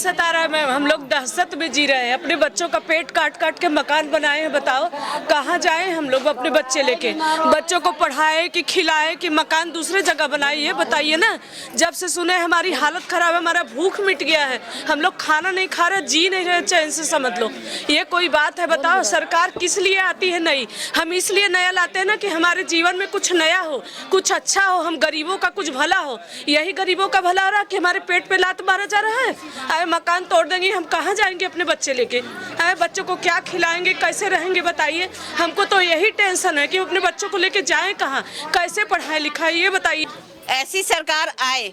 सता रहा है मैम, हम लोग दहशत में जी रहे हैं। अपने बच्चों का पेट काट काट के मकान बनाए हैं। बताओ कहाँ जाएं हम लोग अपने बच्चे लेके? बच्चों को पढ़ाए कि खिलाए कि मकान दूसरे जगह बनाए, ये बताइए ना। जब से सुने हमारी हालत खराब है, हमारा भूख मिट गया है, हम लोग खाना नहीं खा रहे, जी नहीं रहे चैन से, समझ लो। ये कोई बात है? बताओ सरकार किस लिए आती है नई? हम इसलिए नया लाते हैं ना कि हमारे जीवन में कुछ नया हो, कुछ अच्छा हो, हम गरीबों का कुछ भला हो। यही गरीबों का भला हो रहा कि हमारे पेट पे लात मारा जा रहा है। अरे मकान तोड़ देंगे, हम कहाँ जाएंगे अपने बच्चे लेके? अरे बच्चों को क्या खिलाएंगे, कैसे रहेंगे बताइए? हमको तो यही टेंशन है कि अपने बच्चों को लेके जाएं कहाँ, कैसे पढ़ाई लिखाई, ये बताइए। ऐसी सरकार आए,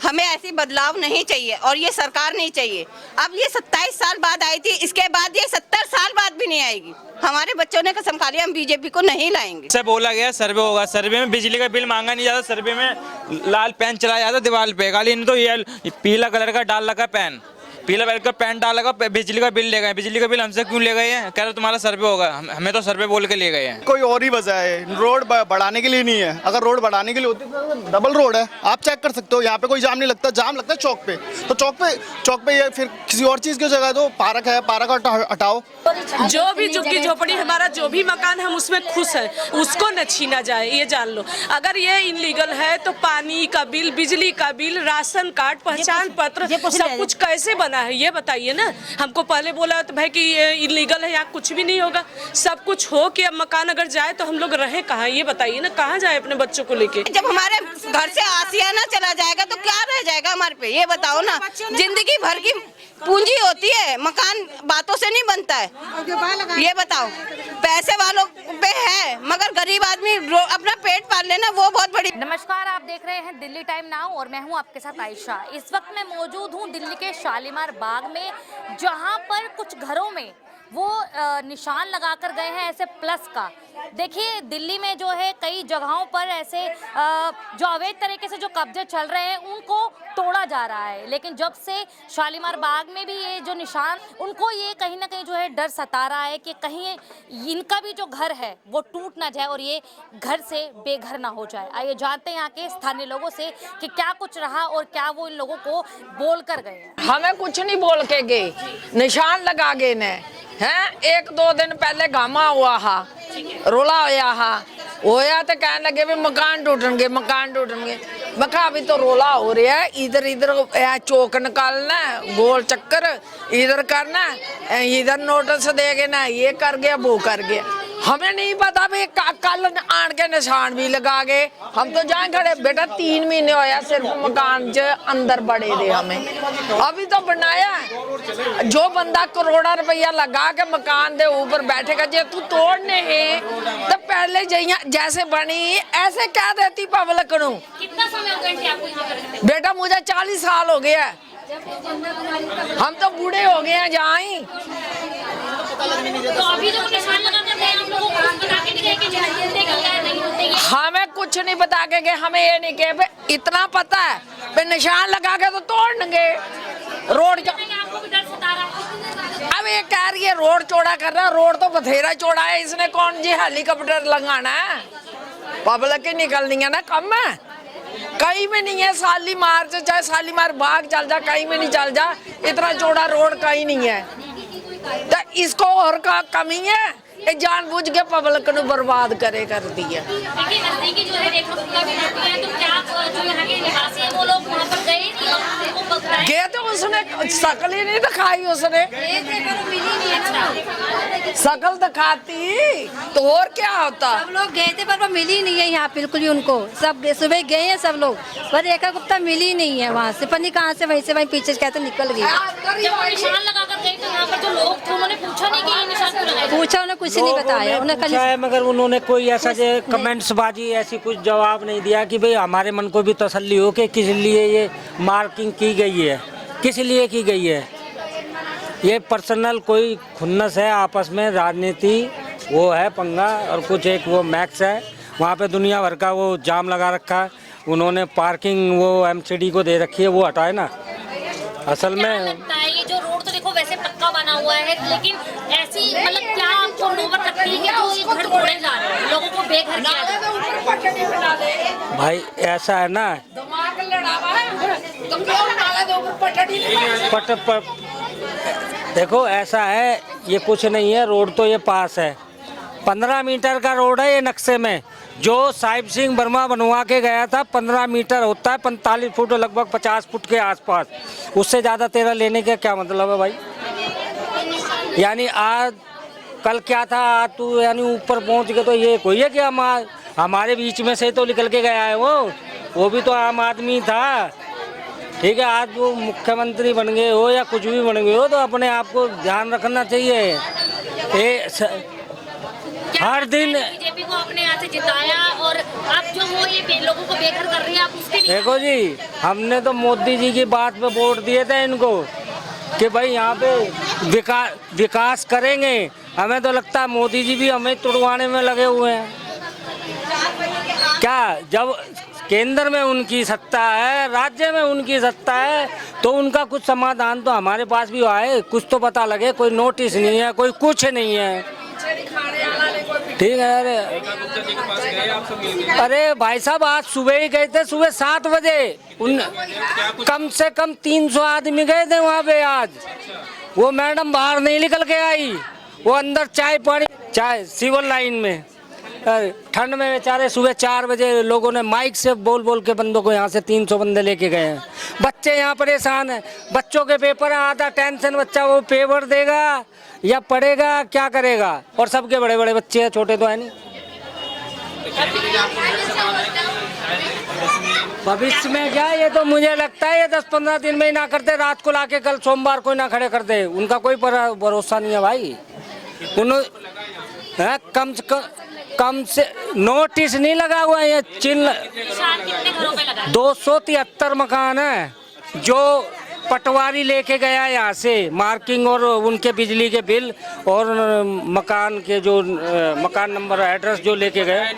हमें ऐसी बदलाव नहीं चाहिए और ये सरकार नहीं चाहिए। अब ये 27 साल बाद आई थी, इसके बाद ये 70 साल बाद भी नहीं आएगी। हमारे बच्चों ने कसम खा लिया हम बीजेपी को नहीं लाएंगे। से बोला गया सर्वे होगा, सर्वे में बिजली का बिल मांगा नहीं जाता, सर्वे में लाल पेन चलाया जाता दीवार पे, खाली इन्हें तो ये पीला कलर का डाल लगा पेन, पीला कलर का पेन डाल लगा, बिजली का बिल ले गए। बिजली का बिल हमसे क्यों ले गए हैं? कह रहे तुम्हारा सर्वे होगा, हमें तो सर्वे बोल के ले गए हैं। कोई और ही वजह है, रोड बढ़ाने के लिए नहीं है। अगर रोड बढ़ाने के लिए होती तो डबल रोड है, आप चेक कर सकते हो। यहाँ पे कोई जाम नहीं लगता, जाम लगता है चौक पे। तो चौक पे ये फिर किसी और चीज़ की जगह दो, पार्क है, पार्क हटाओ। जो भी झुग्गी झोपड़ी हमारा जो भी मकान, हम उसमें खुश है, उसको न छीना जाए, ये जान लो। अगर ये इनलीगल है तो पानी का बिल, बिजली का बिल, राशन कार्ड, पहचान पत्र, सब कुछ कैसे बना है ये बताइए ना। हमको पहले बोला तो भाई कि ये इलीगल है, यहाँ कुछ भी नहीं होगा। सब कुछ हो कि अब मकान अगर जाए तो हम लोग रहे कहाँ, ये बताइए ना। कहाँ जाए अपने बच्चों को लेके? जब हमारे घर से आसियाना चला जाएगा तो क्या रह जाएगा हमारे पे, ये बताओ ना। जिंदगी भर की पूंजी होती है, मकान बातों से नहीं बनता है, ये बताओ। पैसे वालों पे है, मगर गरीब आदमी अपना पेट पाल लेना वो बहुत बड़ी। नमस्कार, आप देख रहे हैं दिल्ली टाइम नाउ और मैं हूं आपके साथ आयशा। इस वक्त मैं मौजूद हूं दिल्ली के शालीमार बाग में, जहां पर कुछ घरों में वो निशान लगाकर गए हैं ऐसे प्लस का। देखिए दिल्ली में जो है कई जगहों पर ऐसे जो अवैध तरीके से जो कब्जे चल रहे हैं उनको तोड़ा जा रहा है, लेकिन जब से शालीमार बाग में भी ये जो निशान, उनको ये कहीं ना कहीं जो है डर सता रहा है कि कहीं इनका भी जो घर है वो टूट ना जाए और ये घर से बेघर ना हो जाए। आइए जानते हैं यहाँ के स्थानीय लोगों से कि क्या कुछ रहा और क्या वो इन लोगों को बोल कर गए। हमें कुछ नहीं बोल के गए, निशान लगा गए ने हैं। 1-2 दिन पहले गामा हुआ हा, रोला होया तो कहने लगे भी मकान टूटनगे, मकान टूटनगे। मैं कहा अभी तो रोला हो रहा है, इधर चौक निकालना, गोल चक्कर इधर करना, इधर नोटिस देगे ना, ये कर गया वो कर गया। हमें नहीं पता भी कल आन के निशान भी लगा गए। हम तो जहाँ खड़े बेटा 3 महीने होया सिर्फ मकान च अंदर बड़े थे, हमें अभी तो बनाया। जो बंदा करोड़ा रुपया लगा के मकान दे ऊपर बैठेगा, जे तू तोड़ने है तो पहले जैसे बनी ऐसे कह देती पब्लिक नू। कितना समय हो गया आपको यहाँ पर? बेटा मुझे 40 साल हो गया, हम तो बूढ़े हो गए हैं जहाँ ही। तो अभी जो निशान लगा कर गए हम लोगों को कुछ बता के नहीं गए कि नहीं होते ये? हमें कुछ नहीं बता के गए, हमें ये नहीं कहे, इतना पता है पे निशान लगा के तो तोड़ेंगे रोड। आपको भी डर सता रहा है? अब ये कह रही है रोड चौड़ा कर रहा है, रोड तो बथेरा चौड़ा है, इसने कौन जी हेलीकॉप्टर लगाना है? पब्लिक ही निकलनी है ना, कम है कहीं में नहीं है। शालीमार से चाहे शालीमार बाग चल जा, कहीं में नहीं चल जा, इतना चौड़ा रोड कहीं नहीं है। तो इसको और का कमी है, ये जानबूझ के पब्लिक को बर्बाद कर दी है। देखिए नजदीकी जो है रेखा गुप्ता भी रहती है, तो क्या जो यहाँ के निवासी है वो लोग वहाँ पर गए नहीं और उनको बताया? गए तो उसने शकल ही नहीं दिखाई, उसने शकल दिखाती तो और क्या होता। सब लोग गए थे पर वो मिली नहीं है यहाँ बिल्कुल भी उनको। सब सुबह गए हैं सब लोग, पर रेखा गुप्ता मिली नहीं है वहाँ से, पता कहाँ से वहीं से वहीं पीछे कहते निकल गई। जब वो निशान लगा कर गए तो यहाँ पर जो लोग थे उन्होंने पूछा नहीं कि ये निशान क्यों लगाया? पूछा, उन्हें कुछ नहीं बताया, उन्हें है, मगर उन्होंने कोई ऐसा कमेंट्स बाजी ऐसी कुछ जवाब नहीं दिया कि भाई हमारे मन को भी तसल्ली हो कि किस लिए ये मार्किंग की गई है, किस लिए की गई है। ये पर्सनल कोई खुन्नस है, आपस में राजनीति वो है पंगा, और कुछ एक वो मैक्स है, वहाँ पे दुनिया भर का वो जाम लगा रखा है। उन्होंने पार्किंग वो एमसीडी को दे रखी है, वो हटाए ना। असल में लगता है ये जो रोड तो देखो वैसे पक्का बना हुआ है, लेकिन ऐसी मतलब क्या आपको नौबत लगती है कि जो ये घर तोड़े जा रहे हैं, लोगों को बेघर किया जा रहा है? भाई ऐसा है ना, तो क्यों नाले के ऊपर पटड़ी नहीं पट देखो ऐसा है, ये कुछ नहीं है, रोड तो ये पास है, 15 मीटर का रोड है ये नक्शे में। जो साहिब सिंह वर्मा बनवा के गया था 15 मीटर होता है, 45 फुट लगभग 50 फुट के आसपास, उससे ज़्यादा तेरा लेने का क्या मतलब है भाई? यानी आज कल क्या था, आज तू यानी ऊपर पहुंच गए तो ये कोई है कि हमारे बीच में से तो निकल के गया है वो भी तो आम आदमी था, ठीक है। आज वो मुख्यमंत्री बन गए हो या कुछ भी बन गए हो तो अपने आप को ध्यान रखना चाहिए। हर दिन बीजेपी को अपने यहाँ से जिताया और अब जो वो ये लोगों को बेघर कर रही है, आप उसके लिए देखो जी, हमने तो मोदी जी की बात पे वोट दिए थे इनको कि भाई यहाँ पे विकास करेंगे। हमें तो लगता है मोदी जी भी हमें तुड़वाने में लगे हुए हैं। क्या जब केंद्र में उनकी सत्ता है, राज्य में उनकी सत्ता है, तो उनका कुछ समाधान तो हमारे पास भी आए, कुछ तो पता लगे। कोई नोटिस नहीं है, कोई कुछ नहीं है, ठीक है। अरे भाई साहब, आज सुबह ही गए थे, सुबह 7 बजे कम से कम 300 आदमी गए थे वहाँ पे। आज वो मैडम बाहर नहीं निकल के आई, वो अंदर चाय सिविल लाइन में ठंड में बेचारे सुबह 4 बजे लोगों ने माइक से बोल बोल के बंदों को यहाँ से 300 बंदे लेके गए हैं। बच्चे यहाँ परेशान हैं, बच्चों के पेपर हैं, आधा टेंशन बच्चा वो पेपर देगा या पढ़ेगा, क्या करेगा। और सबके बड़े बड़े बच्चे हैं, छोटे तो है नहीं। भविष्य में क्या, ये तो मुझे लगता है ये 10-15 दिन में ही ना करते, रात को लाके कल सोमवार को ना खड़े कर दे, उनका कोई भरोसा नहीं है भाई। उन्होंने कम से नोटिस नहीं लगा हुआ है, चिन्ह 273 मकान है जो पटवारी लेके गया यहाँ से, मार्किंग और उनके बिजली के बिल और मकान के जो मकान नंबर एड्रेस जो लेके गए,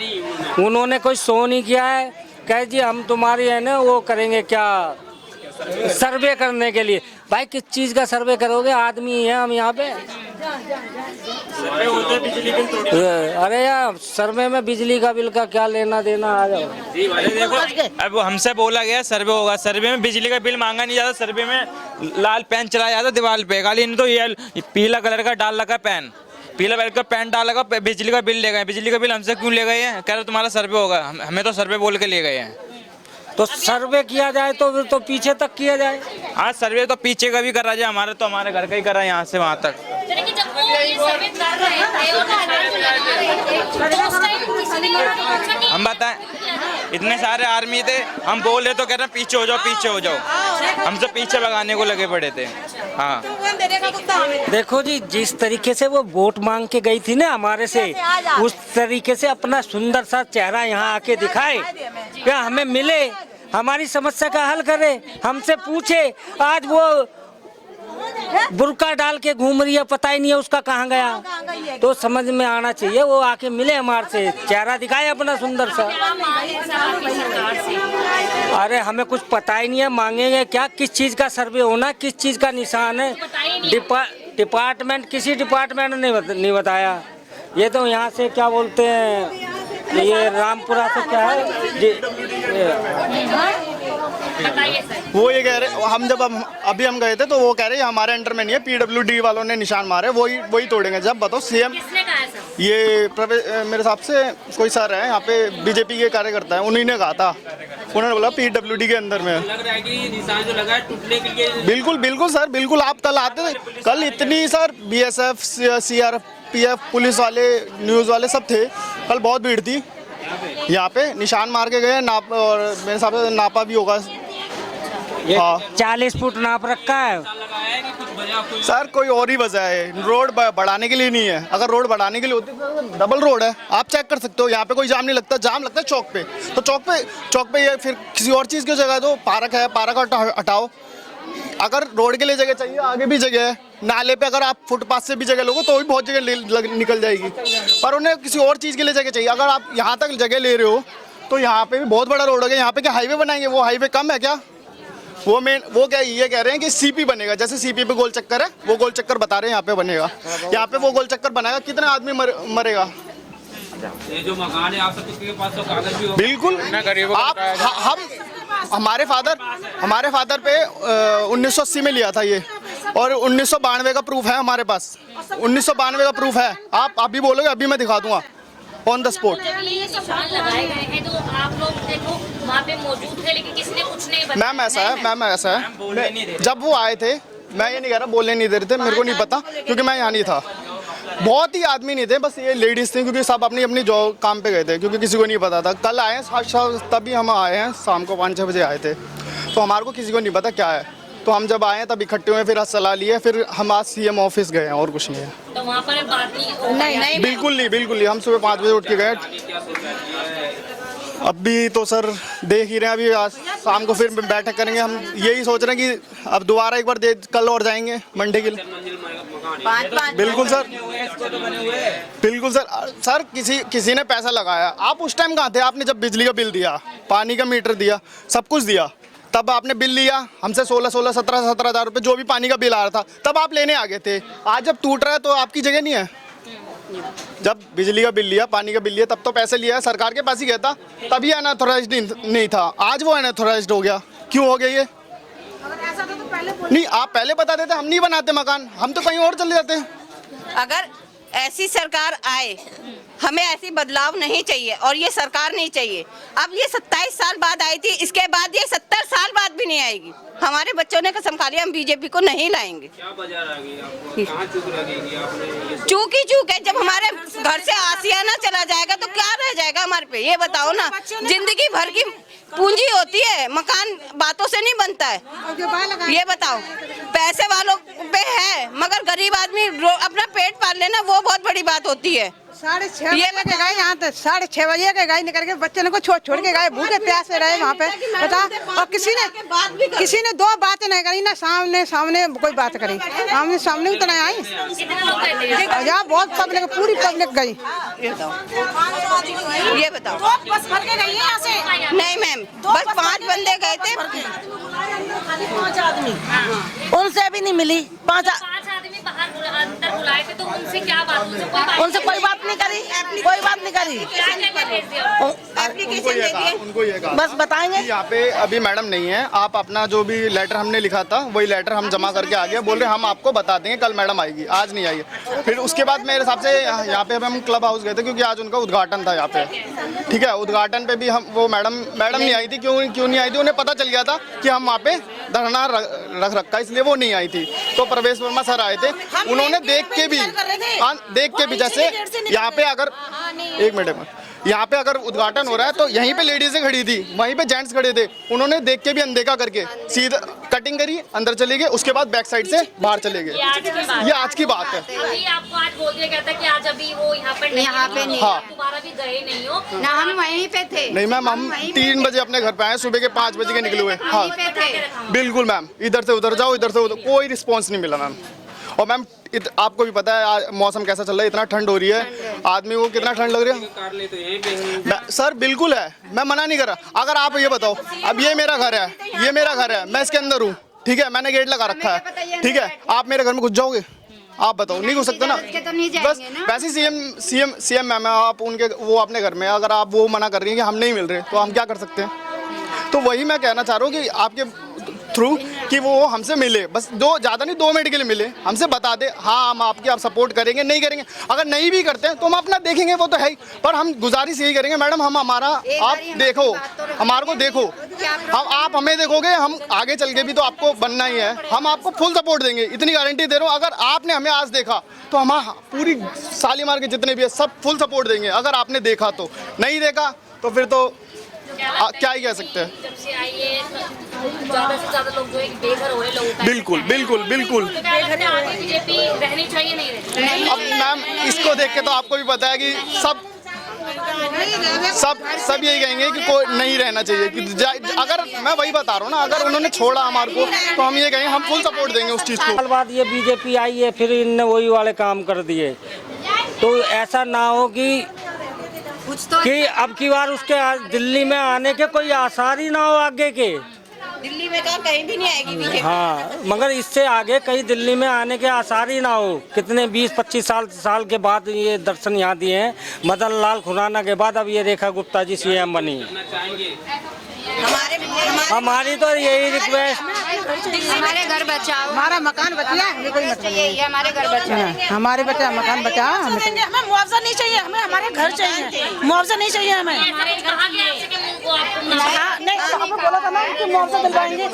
उन्होंने कोई शो नहीं किया है। कहे जी हम तुम्हारी है ना वो करेंगे क्या, सर्वे करने के लिए। भाई किस चीज़ का सर्वे करोगे, आदमी है हम यहाँ पे। अरे यार सर्वे में बिजली का बिल का क्या लेना देना, आ जाओ। देखो अब हमसे बोला गया सर्वे होगा, सर्वे में बिजली का बिल मांगा नहीं जाता, सर्वे में लाल पेन चलाया जाता दीवार पे, खाली इन तो ये पीला कलर का डाल लगा पेन, पीला कलर का पेन डाल लगा, बिजली का बिल ले गए। बिजली का बिल हमसे क्यों ले गए हैं, कह रहे तुम्हारा सर्वे होगा, हमें तो सर्वे बोल के ले गए हैं। तो सर्वे किया जाए तो पीछे तक किया जाए। आज सर्वे तो पीछे का भी करा जाए, हमारे तो हमारे घर का ही करा यहाँ से वहाँ तक। हम बताएं, इतने सारे आर्मी थे, हम बोल रहे तो कह रहे हैं पीछे हो जाओ पीछे हो जाओ, हमसे पीछे भगाने को लगे पड़े थे। हाँ देखो जी, जिस तरीके से वो वोट मांग के गई थी ना हमारे से, उस तरीके से अपना सुंदर सा चेहरा यहाँ आके दिखाए, क्या हमें मिले, हमारी समस्या का हल करे, हमसे पूछे। आज वो बुर्का डाल के घूम रही है, पता ही नहीं है उसका कहाँ गया, तो समझ में आना चाहिए वो आके मिले हमारे से, चेहरा दिखाए अपना सुंदर सा। अरे हमें कुछ पता ही नहीं है, मांगेंगे क्या, किस चीज़ का सर्वे होना, किस चीज़ का निशान है, डिपार्टमेंट किसी डिपार्टमेंट ने नहीं बताया। ये तो यहाँ से क्या बोलते हैं, ये रामपुरा से क्या है वो ये कह रहे, हम जब अभी हम गए थे तो वो कह रहे हमारे अंडर में नहीं है, पीडब्ल्यूडी वालों ने निशान मारे, वही तोड़ेंगे। जब बताओ सीएम, ये मेरे हिसाब से कोई सर है यहाँ पे बीजेपी के कार्यकर्ता है, उन्हीं ने कहा था, उन्होंने बोला पीडब्ल्यूडी के अंदर में लग रहा है कि निशान जो लगा है टूटने के लिए। बिल्कुल बिल्कुल सर, बिल्कुल। आप कल आते थे, कल इतनी सर BSF CRPF पुलिस वाले न्यूज़ वाले सब थे, कल बहुत भीड़ थी यहाँ पे, निशान मार के गए, नाप, और मेरे हिसाब से नापा भी होगा। हाँ 40 फुट नाप रखा है सर, कोई और ही वजह है, रोड बढ़ाने के लिए नहीं है। अगर रोड बढ़ाने के लिए होती तो डबल रोड है, आप चेक कर सकते हो, यहाँ पे कोई जाम नहीं लगता, जाम लगता है चौक पे, तो चौक पे ये फिर किसी और चीज़ की जगह दो, पार्क है, पार्क हटाओ। अगर रोड के लिए जगह चाहिए, आगे भी जगह है, नाले पे अगर आप फुटपाथ से भी जगह लोगे तो भी बहुत जगह निकल जाएगी, पर उन्हें किसी और चीज़ के लिए जगह चाहिए। अगर आप यहाँ तक जगह ले रहे हो तो यहाँ पे भी बहुत बड़ा रोड हो गया, यहाँ पे क्या हाईवे बनाएंगे, वो हाईवे कम है क्या? वो क्या ये कह रहे हैं कि सीपी बनेगा, जैसे सीपी पे गोल चक्कर है, वो गोल चक्कर बता रहे हैं यहाँ पे बनेगा, यहाँ पे वो गोल चक्कर बनाएगा, कितने आदमी मरेगा। ये जो मकान है आप सबके पास तो कागज भी होगा। बिल्कुल, हमारे फादर पे 1980 में लिया था ये, और 1992 का प्रूफ है हमारे पास, 1992 का प्रूफ है। आप अभी बोलोगे, अभी मैं दिखा दूंगा ऑन द स्पॉट। जब ये निशान लगाए गए हैं तो आप लोग देखो वहाँ पे मौजूद थे, लेकिन किसी ने कुछ नहीं बताया। मैम ऐसा है, जब वो आए थे, मैं ये नहीं कह रहा बोलने नहीं दे रहे थे, मेरे को नहीं पता क्योंकि मैं यहाँ नहीं था। बहुत ही आदमी नहीं थे, बस ये लेडीज थी, क्योंकि सब अपनी अपनी जॉब काम पे गए थे, क्योंकि किसी को नहीं पता था। कल आए हैं, तभी हम आए हैं, शाम को 5-6 बजे आए थे, तो हमारे को किसी को नहीं पता क्या है। तो हम जब आए तब इकट्ठे हुए, फिर सलाह लिए, फिर हम आज सीएम ऑफिस गए हैं, और कुछ नहीं है। तो वहाँ पर बात नहीं बिल्कुल नहीं। हम सुबह 5 बजे उठ के गए। अभी तो सर देख ही रहे हैं, अभी आज शाम को फिर बैठक करेंगे। हम यही सोच रहे हैं कि अब दोबारा एक बार कल और जाएंगे मंडे के लिए। बिल्कुल सर, बिल्कुल सर किसी ने पैसा लगाया। आप उस टाइम कहाँ थे? आपने जब बिजली का बिल दिया, पानी का मीटर दिया, सब कुछ दिया, तब आपने बिल लिया हमसे 16 17 हज़ार रुपये, जो भी पानी का बिल आ रहा था, तब आप लेने आ गए थे। आज जब टूट रहा है तो आपकी जगह नहीं है। जब बिजली का बिल लिया, पानी का बिल लिया, तब तो पैसे लिया है, सरकार के पास ही गया था, तभी अनऑथराइज्ड नहीं था। आज वो अनऑथराइज्ड हो गया, क्यों हो गया ये? नहीं, आप पहले बता देते, हम नहीं बनाते मकान, हम तो कहीं और चले जाते हैं। अगर ऐसी सरकार आए, हमें ऐसी बदलाव नहीं चाहिए, और ये सरकार नहीं चाहिए। अब ये 27 साल बाद आई थी, इसके बाद ये 70 साल बाद भी नहीं आएगी। हमारे बच्चों ने कसम खा लिया, हम बीजेपी को नहीं लाएंगे। क्या बाजार आ गई आपको? कहाँ चूक लगेगी आपने? चूक ही चूक है। जब हमारे घर से आसियाना चला जाएगा तो क्या रह जाएगा हमारे पे? ये बताओ ना। जिंदगी भर की पूंजी होती है, मकान बातों से नहीं बनता है। ये बताओ, पैसे वालों पे है, मगर गरीब आदमी अपना पेट पाल लेना, वो बहुत बड़ी बात होती है। 6:30 बजे के गए यहाँ, तो 6:30 बजे के गए निकल के, बच्चे को छोड़ के गए, भूखे प्यासे रहे वहाँ पे, बता। और किसी ने 2 बातें नहीं करी ना, सामने कोई बात करी, सामने तो नहीं आई। यहाँ बहुत पब्लिक, पूरी पब्लिक गई। ये बताओ, बस भर के गई है यहाँ से? नहीं मैम, बस 5 बंदे गए थे, 5 आदमी, उनसे भी नहीं मिली। 5 आदमी बाहर अंदर बुलाए थे, तो उनसे क्या बात? उनसे कोई बात नहीं करी, कोई बात नहीं करी। उनको ये कहा बस बताएंगे। यहाँ पे अभी मैडम नहीं है, आप अपना जो भी लेटर हमने लिखा था, वही लेटर हम जमा करके आ गए। बोल रहे हम आपको बता देंगे, कल मैडम आएगी, आज नहीं आई। फिर उसके बाद मेरे हिसाब से यहाँ पे हम क्लब हाउस गए थे, क्योंकि आज उनका उद्घाटन था यहाँ पे, ठीक है। उद्घाटन पे भी हम, वो मैडम नहीं आई थी। क्यों नहीं आई थी? उन्हें पता चल गया था कि हम वहाँ पे धरना रख रखा, इसलिए वो नहीं आई थी। तो प्रवेश वर्मा सर आए थे, उन्होंने देख के भी जैसे यहाँ पे अगर एक मिनट में, यहाँ पे अगर उद्घाटन हो रहा है तो यहीं पे लेडीजें खड़ी थी, वहीं पे जेंट्स खड़े थे, उन्होंने देख के भी अनदेखा करके सीधा कटिंग करी, अंदर चले गए, उसके बाद बैक साइड से बाहर चले गए। ये आज की बात है। अभी आपको आज बोल दिया गया था कि आज अभी वो यहाँ पे नहीं, हाँ, दोबारा भी गए नहीं हो ना, हम वहीं पे थे। नहीं मैम, हम 3 बजे अपने घर पे आए, सुबह के 5 बजे के निकले हुए। हाँ बिल्कुल मैम, इधर से उधर जाओ, इधर से उधर, कोई रिस्पॉन्स नहीं मिला मैम। और मैम आपको भी पता है आज मौसम कैसा चल रहा है, इतना ठंड हो रही है, आदमी को कितना ठंड लग रही है। सर बिल्कुल है, मैं मना नहीं कर रहा। अगर आप ये बताओ, अब ये मेरा घर है, मैं इसके अंदर हूँ, ठीक है, मैंने गेट लगा रखा है, ठीक है, आप मेरे घर में घुस जाओगे? आप बताओ, नहीं घुस सकते ना। बस वैसे सीएम मैम है, आप उनके वो अपने घर में, अगर आप वो मना कर रही हैं कि हम नहीं मिल रहे, तो हम क्या कर सकते हैं? तो वही मैं कहना चाह रहा हूँ कि आपके थ्रू कि वो हमसे मिले, बस ज़्यादा नहीं, 2 मिनट के लिए मिले, हमसे बता दे, हाँ हम आप सपोर्ट करेंगे, नहीं करेंगे। अगर नहीं भी करते हैं तो हम अपना देखेंगे, वो तो है ही, पर हम गुजारिश यही करेंगे मैडम, हम हमारा, आप देखो, हमारे को देखो, आप हमें देखोगे, हम आगे चल के भी तो आपको बनना ही है, हम आपको फुल सपोर्ट देंगे, इतनी गारंटी दे रहा हूँ। अगर आपने हमें आज देखा तो हम पूरी शालीमार के जितने भी है सब फुल सपोर्ट देंगे, अगर आपने देखा तो। नहीं देखा तो फिर तो क्या ही कह सकते हैं। जब से आई है ज़्यादा से ज़्यादा लोग जो है बेघर हो रहे लोग। बिल्कुल बीजेपी रहनी चाहिए, नहीं रहनी। अब मैम इसको देख के तो आपको भी पता है कि सब यही कहेंगे कि कोई नहीं रहना चाहिए। कि अगर मैं वही बता रहा हूँ ना, अगर उन्होंने छोड़ा हमारे को तो हम ये कहेंगे, हम फुल सपोर्ट देंगे उस चीज़ को। साल बाद ये बीजेपी आई है, फिर इनने वही वाले काम कर दिए, तो ऐसा ना हो कि अब की बार उसके दिल्ली में आने के कोई आसार ही ना हो आगे के। दिल्ली में कहीं भी नहीं आएगी बीजेपी। हाँ, मगर इससे आगे कहीं दिल्ली में आने के आसार ही ना हो। कितने 20-25 साल के बाद ये दर्शन यहाँ दिए हैं, मदन लाल खुराना के बाद अब ये रेखा गुप्ता जी सीएम बनी। हमारी तो यही रिक्वेस्ट, हमारे घर बचाओ, हमारा मकान बचा, हमें कोई मतलब नहीं। हमारे घर बचाओ, हमारे बच्चा मकान बचा, हमें मुआवजा नहीं चाहिए, हमें हमारे घर चाहिए, मुआवजा नहीं चाहिए हमें। हाँ, नहीं तो हमें बोला था ना कि मुआवजा दिलवाएंगे।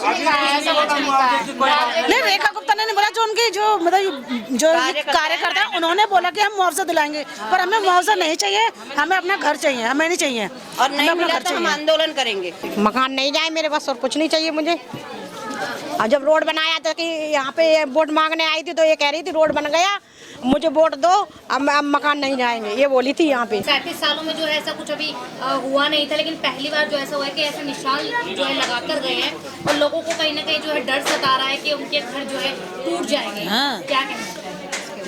नहीं, रेखा गुप्ता ने बोला, जो उनके जो मतलब जो कार्यकर्ता है उन्होंने बोला कि हम मुआवजा दिलाएंगे, पर हमें मुआवजा नहीं चाहिए, हमें अपना घर चाहिए, हमें नहीं चाहिए और नहीं मिला तो हम आंदोलन करेंगे। मकान नहीं जाए मेरे पास और कुछ नहीं चाहिए मुझे। और जब रोड बनाया था कि यहाँ पे वोट मांगने आई थी तो ये कह रही थी रोड बन गया, मुझे वोट दो, अब मकान नहीं जाएंगे, ये बोली थी यहाँ पे। 37 सालों में जो है ऐसा कुछ अभी हुआ नहीं था, लेकिन पहली बार जो ऐसा हुआ है कि ऐसे निशान जो है लगा कर गए हैं और लोगों को कहीं ना कहीं जो है डर सता रहा है कि उनके घर जो है टूट जाएंगे। क्या कहना है?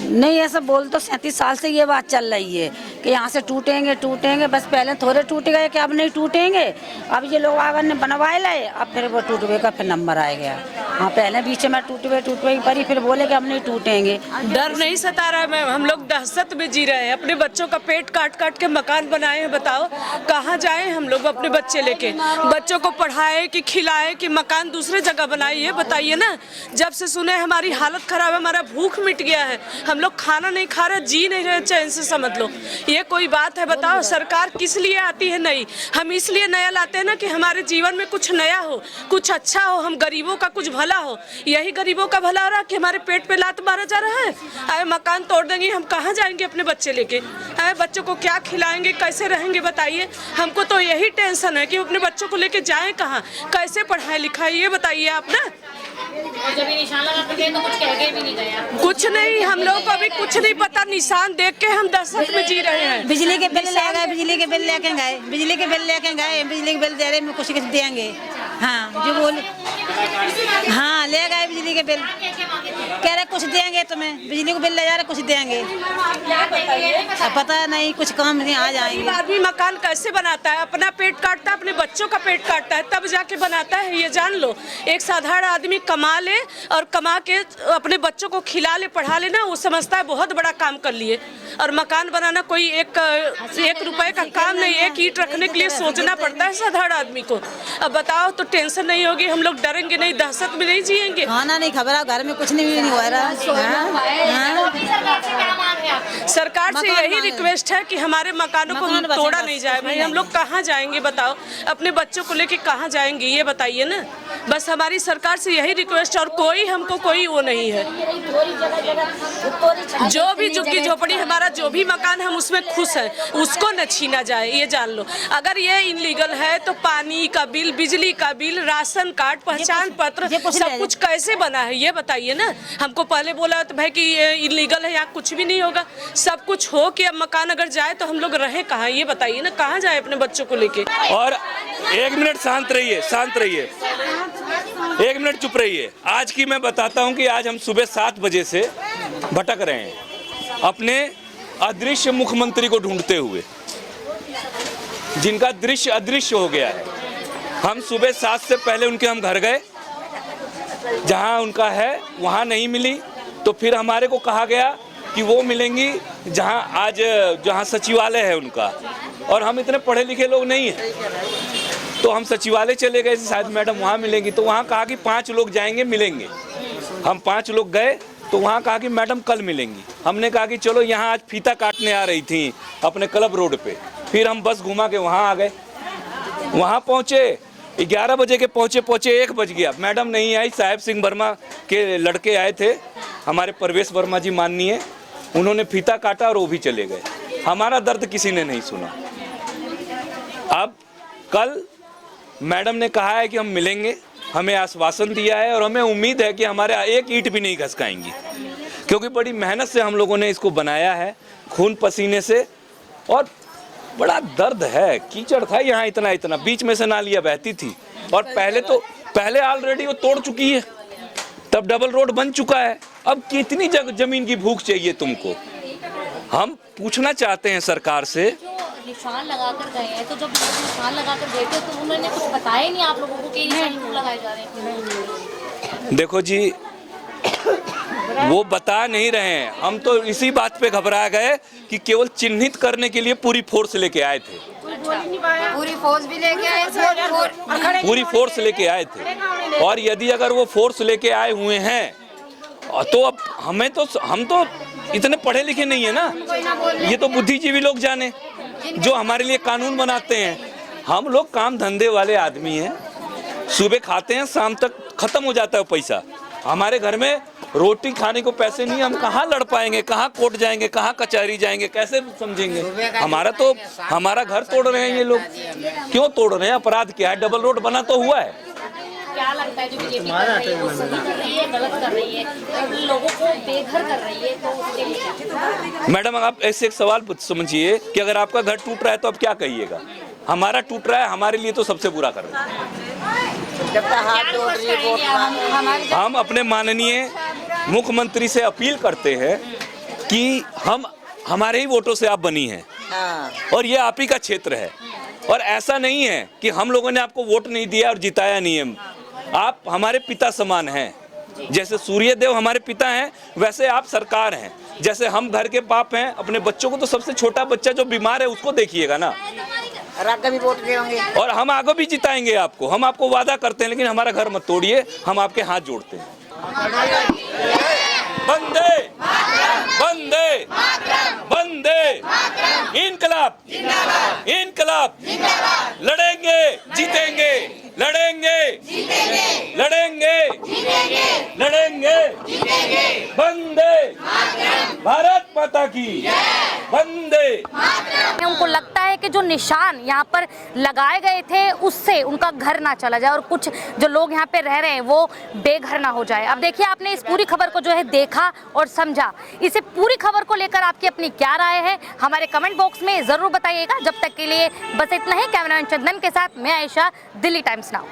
नहीं, ऐसा बोल तो 37 साल से ये बात चल रही है कि यहाँ से टूटेंगे टूटेंगे, बस पहले थोड़े टूट गए कि अब नहीं टूटेंगे। अब ये लोग आगे ने बनवाए लाए, अब फिर वो टूट गए का फिर नंबर आ गया। हाँ, पहले बीच में टूट गए परी, फिर बोले कि हम नहीं टूटेंगे। डर नहीं सता रहा है मैम, हम लोग दहशत में जी रहे हैं। अपने बच्चों का पेट काट काट के मकान बनाए हैं, बताओ कहाँ जाए हम लोग अपने बच्चे लेके? बच्चों को पढ़ाए कि खिलाए कि मकान दूसरे जगह बनाए, ये बताइए ना। जब से सुने हमारी हालत खराब है, हमारा भूख मिट गया है, हम लोग खाना नहीं खा रहे, जी नहीं रहे चैन से, समझ लो। ये कोई बात है? बताओ सरकार किस लिए आती है नई? हम इसलिए नया लाते हैं ना कि हमारे जीवन में कुछ नया हो, कुछ अच्छा हो, हम गरीबों का कुछ भला हो। यही गरीबों का भला हो रहा कि हमारे पेट पे लात मारा जा रहा है। आए मकान तोड़ देंगे, हम कहाँ जाएंगे अपने बच्चे लेके? आए बच्चों को क्या खिलाएंगे, कैसे रहेंगे बताइए? हमको तो यही टेंशन है कि अपने बच्चों को लेके जाएं कहाँ, कैसे पढ़ाई लिखाई, ये बताइए आप ना। और जब ये निशान लगा कर गए तो कुछ कह के भी नहीं गए आप? कुछ नहीं, हम लोग को अभी कुछ नहीं पता, निशान देख के हम दहशत में जी रहे हैं। बिजली के बिल ले गए, बिजली के बिल लेके गए, बिजली के बिल लेके गए, बिजली के बिल दे रहे में कुछ देंगे। हाँ, जो बोले, हाँ ले गए बिजली के बिल, कह रहे कुछ देंगे तुम्हें, बिजली को बिल ले जा रहे कुछ देंगे। पता नहीं, कुछ काम नहीं, आ जाएंगे। आदमी मकान कैसे बनाता है? अपना पेट काटता है, अपने बच्चों का पेट काटता है, तब जाके बनाता है, ये जान लो। एक साधारण आदमी कमा ले और कमा के अपने बच्चों को खिला ले, पढ़ा ले ना, वो समझता है बहुत बड़ा काम कर लिए। और मकान बनाना कोई एक रुपए का काम नहीं, एक ईंट रखने के लिए सोचना पड़ता है साधारण आदमी को। अब बताओ तो टेंशन नहीं होगी, हम लोग डरेंगे नहीं, दहशत में नहीं जिएंगे। खाना नहीं खबर, घर में कुछ नहीं हो रहा। सरकार से यही रिक्वेस्ट है कि हमारे मकानों को तोड़ा नहीं जाए। भाई हम लोग कहाँ जाएंगे बताओ? अपने बच्चों को लेके कहाँ जाएंगे, ये बताइए ना। बस हमारी सरकार से यही रिक्वेस्ट, और कोई हमको कोई वो नहीं है। जो भी झुग्गी झोपड़ी हमारा जो भी मकान, हम उसमें खुश है, उसको न छीना जाए, ये जान लो। अगर ये इनलीगल है तो पानी का बिल, बिजली का बिल, राशन कार्ड, पहचान पत्र, सब कुछ कैसे बना है ये बताइए ना। हमको पहले बोला तो भाई कि ये इनलीगल है, यहाँ कुछ भी नहीं होगा। सब कुछ हो कि अब मकान अगर जाए तो हम लोग रहें कहाँ, ये बताइए ना, कहाँ जाए अपने बच्चों को लेके? और 1 मिनट शांत रहिए, शांत रहिए, 1 मिनट चुप रहिए। आज की मैं बताता हूं कि आज हम सुबह 7 बजे से भटक रहे हैं अपने अदृश्य मुख्यमंत्री को ढूंढते हुए, जिनका दृश्य अदृश्य हो गया है। हम सुबह 7 से पहले उनके हम घर गए, जहां उनका है वहां नहीं मिली, तो फिर हमारे को कहा गया कि वो मिलेंगी जहां सचिवालय है उनका, और हम इतने पढ़े लिखे लोग नहीं हैं, तो हम सचिवालय चले गए, शायद मैडम वहाँ मिलेंगी। तो वहाँ कहा कि 5 लोग जाएंगे मिलेंगे। हम 5 लोग गए तो वहाँ कहा कि मैडम कल मिलेंगी। हमने कहा कि चलो, यहाँ आज फीता काटने आ रही थी अपने क्लब रोड पे। फिर हम बस घुमा के वहाँ आ गए, वहाँ पहुँचे 11 बजे के पहुँचे 1 बज गया, मैडम नहीं आई। साहेब सिंह वर्मा के लड़के आए थे, हमारे परवेश वर्मा जी माननीय, उन्होंने फीता काटा और वो भी चले गए। हमारा दर्द किसी ने नहीं सुना। अब कल मैडम ने कहा है कि हम मिलेंगे, हमें आश्वासन दिया है, और हमें उम्मीद है कि हमारे एक ईंट भी नहीं घसकाएंगी, क्योंकि बड़ी मेहनत से हम लोगों ने इसको बनाया है, खून पसीने से। और बड़ा दर्द है, कीचड़ था यहाँ इतना इतना, बीच में से नालियाँ बहती थी, और पहले ऑलरेडी वो तोड़ चुकी है, तब डबल रोड बन चुका है। अब कितनी जमीन की भूख चाहिए तुमको? हम पूछना चाहते हैं सरकार से। निशान लगा कर गए हैं, तो जब निशान लगा कर गए थे तो उन्होंने कुछ बताया नहीं आप लोगों को कि निशान क्यों लगाए जा रहे हैं? देखो जी, वो बता नहीं रहे हैं। हम तो इसी बात पे घबरा गए कि केवल चिन्हित करने के लिए पूरी फोर्स लेके आए थे। पूरी फौज भी लेके आए पूरी फोर्स लेके आए थे। और यदि अगर वो फोर्स लेके आए हुए हैं तो अब हम तो इतने पढ़े लिखे नहीं है ना, ये तो बुद्धिजीवी लोग जाने जो हमारे लिए कानून बनाते हैं। हम लोग काम धंधे वाले आदमी हैं, सुबह खाते हैं शाम तक खत्म हो जाता है पैसा। हमारे घर में रोटी खाने को पैसे नहीं, हम कहाँ लड़ पाएंगे, कहाँ कोर्ट जाएंगे, कहाँ कचहरी जाएंगे, कैसे समझेंगे। हमारा घर तोड़ रहे हैं ये लोग। क्यों तोड़ रहे हैं? अपराध क्या है? डबल रोड बना तो हुआ है। क्या लगता है जो बीजेपी कर रही है वो सही कर रही है, गलत कर रही है, लोगों को बेघर कर रही है, तो उसके लिए क्या? मैडम आप ऐसे एक सवाल समझिए कि अगर आपका घर टूट रहा है तो आप क्या कहिएगा? हमारा टूट रहा है, हमारे लिए तो सबसे बुरा कर रहे हैं। हम अपने माननीय मुख्यमंत्री से अपील करते हैं कि हमारे ही वोटों से आप बनी हैं और ये आप ही का क्षेत्र है। और ऐसा नहीं है कि हम लोगों ने आपको वोट नहीं दिया और जिताया नहीं है। आप हमारे पिता समान हैं। जैसे सूर्यदेव हमारे पिता हैं, वैसे आप सरकार हैं। जैसे हम घर के बाप हैं, अपने बच्चों को तो सबसे छोटा बच्चा जो बीमार है उसको देखिएगा ना, भी वोट देंगे और हम आगे भी जिताएंगे आपको। हम आपको वादा करते हैं, लेकिन हमारा घर मत तोड़िए, हम आपके हाथ जोड़ते हैं। वंदे वंदे वंदे इनकलाब इनकलाब, लड़ेंगे जीतेंगे, लड़ेंगे लड़ेंगे लड़ेंगे, वंदे भारत माता की वंदे। उनको लगता है कि जो निशान यहाँ पर लगाए गए थे उससे उनका घर ना चला जाए और कुछ जो लोग यहाँ पे रह रहे हैं वो बेघर ना हो जाए। अब देखिए आपने इस पूरी खबर को जो है देखा और समझा। इसे पूरी खबर को लेकर आपकी अपनी क्या राय है हमारे कमेंट बॉक्स में जरूर बताइएगा। जब तक के लिए बस इतना ही। कैमरामैन चंदन के साथ मैं आयशा, दिल्ली टाइम्स नाउ।